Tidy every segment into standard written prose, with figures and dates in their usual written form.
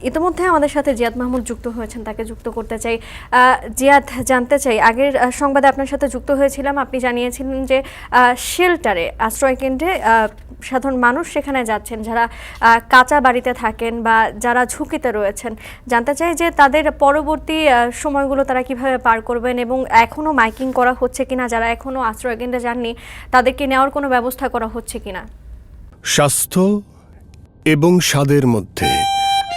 ইতিমধ্যে আমাদের সাথে জিয়াদ মাহমুদ যুক্ত হয়েছেন, তাকে যুক্ত করতে চাই। জিয়াদ, জানতে চাই, আগের সংবাদে আপনার সাথে যুক্ত হয়েছিলাম, আপনি জানিয়েছিলেন যে শেল্টারে, আশ্রয় কেন্দ্রে সাধারণ মানুষ সেখানে যাচ্ছেন যারা কাঁচা বাড়িতে থাকেন বা যারা ঝুঁকিতে রয়েছেন। জানতে চাই যে তাদের পরবর্তী সময়গুলো তারা কিভাবে পার করবেন এবং এখনো মাইকিং করা হচ্ছে কিনা, যারা এখনো আশ্রয় কেন্দ্রে যাননি তাদেরকে নেওয়ার কোনো ব্যবস্থা করা হচ্ছে কিনা। স্বাস্থ্য এবং স্বাদের মধ্যে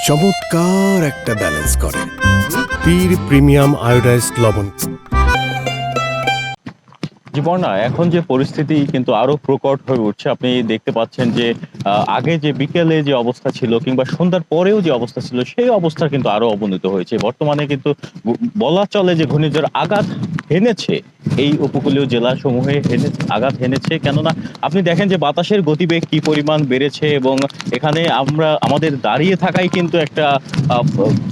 চমৎকার একটা ব্যালেন্স করে পীর প্রিমিয়াম আয়োডাইজড লবণ। জীবনা, এখন যে পরিস্থিতি কিন্তু আরো প্রকট হয়ে উঠছে। আপনি দেখতে পাচ্ছেন যে আগে যে বিকেলে যে অবস্থা ছিল কিংবা সন্ধ্যার পরেও যে অবস্থা ছিল সেই অবস্থা কিন্তু আরো অবনতি হয়েছে। বর্তমানে কিন্তু বলা চলে যে ঘূর্ণিঝড় আঘাত হেনেছে এই উপকূলীয় জেলা সমূহে, আঘাত হেনেছে। কেননা আপনি দেখেন যে বাতাসের গতিবেগ কি পরিমাণ বেড়েছে এবং এখানে আমাদের দাঁড়িয়ে থাকাই কিন্তু একটা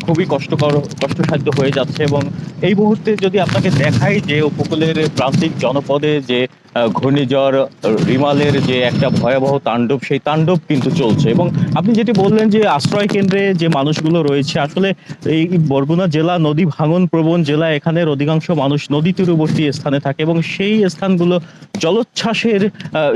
খুবই কষ্টসাধ্য হয়ে যাচ্ছে। এবং এই মুহূর্তে যদি আপনাকে দেখাই যে উপকূলের প্রান্তিক জনপদে যে ঘূর্ণিঝড় রিমালের যে একটা ভয়াবহ তাণ্ডব, সেই তাণ্ডব কিন্তু চলছে। এবং আপনি যেটি বললেন যে আশ্রয় কেন্দ্রে যে মানুষগুলো রয়েছে, আসলে এই বরগুনা জেলা নদী ভাঙন প্রবণ জেলা, এখানের অধিকাংশ মানুষ নদী তীরবর্তী স্থানে থাকে এবং সেই স্থানগুলো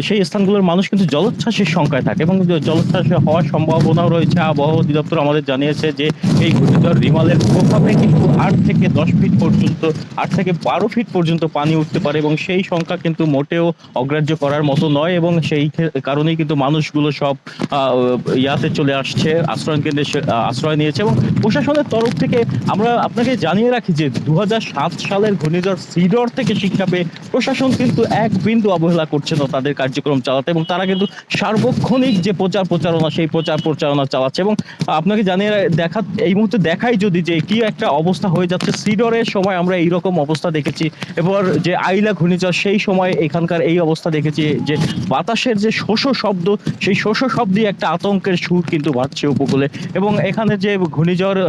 সেই স্থানগুলোর মানুষ কিন্তু জলোচ্ছ্বাসের সংখ্যায় থাকে এবং জলোচ্ছ্বাস হওয়ার সম্ভাবনাও রয়েছে। আবহাওয়া অধিদপ্তর আমাদের জানিয়েছে যে এই ঘূর্ণিঝড় রিমালের প্রভাবে কিন্তু 8 থেকে 10 ফিট পর্যন্ত, 8 থেকে 12 ফিট পর্যন্ত পানি উঠতে পারে এবং সেই সংখ্যা কিন্তু মোটেও অগ্রাহ্য করার মতো নয়। এবং সেই কারণেই কিন্তু মানুষগুলো সব ইয়াতে চলে আসছে, আশ্রয় কেন্দ্রে আশ্রয় নিয়েছে। এবং প্রশাসনের তরফ থেকে আমরা আপনাকে জানিয়ে রাখি যে 2007 সালের ঘূর্ণিঝড় সিডর থেকে শিক্ষা পেয়ে প্রশাসন কিন্তু এক বিন্দু অবহেলা করছে না তাদের কার্যক্রম চালাতে এবং তারা কিন্তু সার্বক্ষণিক যে প্রচারণা, সেই প্রচারণা চালাচ্ছে। এবং আপনাকে জানিয়ে এই মুহূর্তে দেখাই যদি যে কি একটা অবস্থা হয়ে যাচ্ছে। সিডরের সময় আমরা এইরকম অবস্থা দেখেছি, এবার যে আইলা ঘূর্ণিঝড় সেই সময় এখানকার এই অবস্থা দেখেছি যে বাতাসের যে শোষো শব্দ, সেই শোষো শব্দই একটা আতঙ্কের সুর কিন্তু বাজছে উপকূলে। এবং এখানে যে ঘূর্ণিঝড়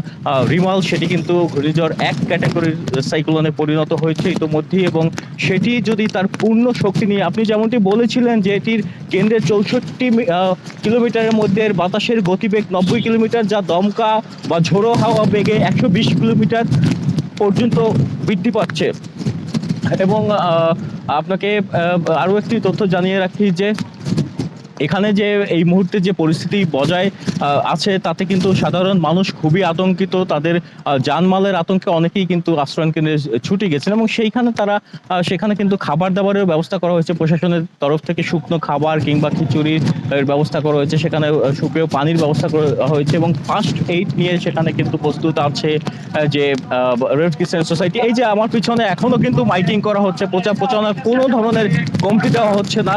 রিমাল, সেটি কিন্তু ঘূর্ণিঝড় 1 ক্যাটাগরির সাইক্লোনে পরিণত হয়েছে ইতোমধ্যেই। এবং সেটি যদি তার পূর্ণ শক্তি নিয়ে, আপনি যেমনটি বলেছিলেন যে এটির কেন্দ্রের 64 কিলোমিটারের মধ্যে বাতাসের গতিবেগ 90 কিলোমিটার, যা দমকা বা ঝোড়ো হাওয়া বেগে 120 কিলোমিটার পর্যন্ত বৃদ্ধি পাচ্ছে। এবং আপনাকে আরও একটি তথ্য জানিয়ে রাখি যে এখানে যে এই মুহূর্তে যে পরিস্থিতি বজায় আছে তাতে কিন্তু সাধারণ মানুষ খুবই আতঙ্কিত। তাদের জানমালের আতঙ্কে অনেকেই কিন্তু আশ্রয় কেন্দ্রে ছুটে গেছেন এবং সেখানে কিন্তু খাবার দাবারের ব্যবস্থা করা হয়েছে প্রশাসনের তরফ থেকে। শুকনো খাবার কিংবা খিচুড়ির ব্যবস্থা করা হয়েছে, সেখানে সুপেয় পানির ব্যবস্থা করা হয়েছে এবং ফার্স্ট এইড নিয়ে সেখানে কিন্তু প্রস্তুত আছে যে রেড ক্রিসেন্ট সোসাইটি। এই যে আমার পিছনে এখনো কিন্তু মাইকিং করা হচ্ছে, প্রচারণার কোনো ধরনের কমতি দেওয়া হচ্ছে না।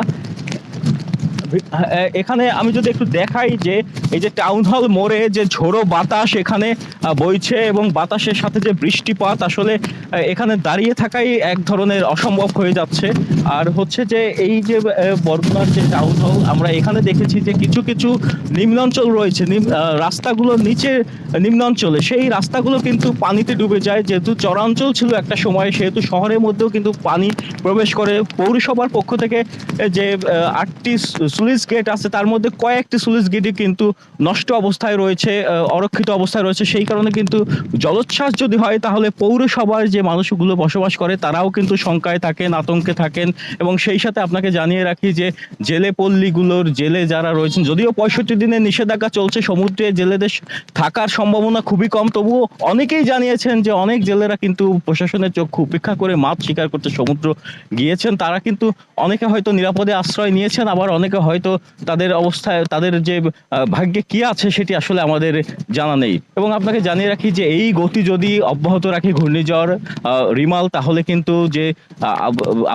এখানে আমি যদি একটু দেখাই যে এই যে টাউন হল মোড়ে যে ঝোড়ো বাতাস এখানে বইছে এবং বাতাসের সাথে যে বৃষ্টিপাত, আসলে এখানে দাঁড়িয়ে থাকাই এক ধরনের অসম্ভব হয়ে যাচ্ছে। আর হচ্ছে যে এই যে বরগুনার যে টাউন হল, আমরা এখানে দেখেছি যে কিছু কিছু নিম্নাঞ্চল রয়েছে, রাস্তাগুলো নিচে নিম্নাঞ্চলে, সেই রাস্তাগুলো কিন্তু পানিতে ডুবে যায়। যেহেতু চরাঞ্চল ছিল একটা সময়, সেহেতু শহরের মধ্যেও কিন্তু পানি প্রবেশ করে। পৌরসভার পক্ষ থেকে যে 8টি স্লুইস গেট আছে, তার মধ্যে কয়েকটি স্লুইস গেটই কিন্তু নষ্ট অবস্থায় রয়েছে, অরক্ষিত অবস্থায় রয়েছে। সেই কারণে কিন্তু জলোচ্ছ্বাস যদি হয় তাহলে পৌরসভার যে মানুষগুলো বসবাস করে তারাও কিন্তু শঙ্কায় থাকেন, আতঙ্কে থাকেন। এবং সেই সাথে আপনাকে জানিয়ে রাখি যে জেলে পল্লীগুলোর জেলে যারা রয়েছেন, যদিও 65 দিনের নিষেধাজ্ঞা চলছে, সমুদ্রে জেলেদের থাকার সম্ভাবনা খুবই কম, তবুও অনেকেই জানিয়েছেন যে অনেক জেলেরা কিন্তু প্রশাসনের চক্ষু উপেক্ষা করে মাছ শিকার করতে সমুদ্র গিয়েছেন। তারা কিন্তু অনেকে হয়তো নিরাপদে আশ্রয় নিয়েছেন, আবার অনেকে হয়তো তাদের অবস্থায়, তাদের যে ভাগ্যে কি আছে সেটি আসলে আমাদের জানা নেই। এবং আপনাকে জানিয়ে রাখি যে এই গতি যদি অব্যাহত রাখে ঘূর্ণিঝড় রিমাল, তাহলে কিন্তু যে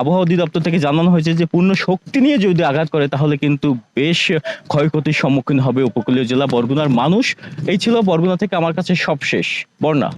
আবহাওয়া অধিদপ্তর থেকে জানানো হয়েছে যে পূর্ণ শক্তি নিয়ে যদি আঘাত করে তাহলে কিন্তু বেশ ক্ষয়ক্ষতির সম্মুখীন হবে উপকূলীয় জেলা বরগুনার মানুষ। এই ছিল বরগুনা থেকে আমার কাছে সবশেষ। বর্ণা।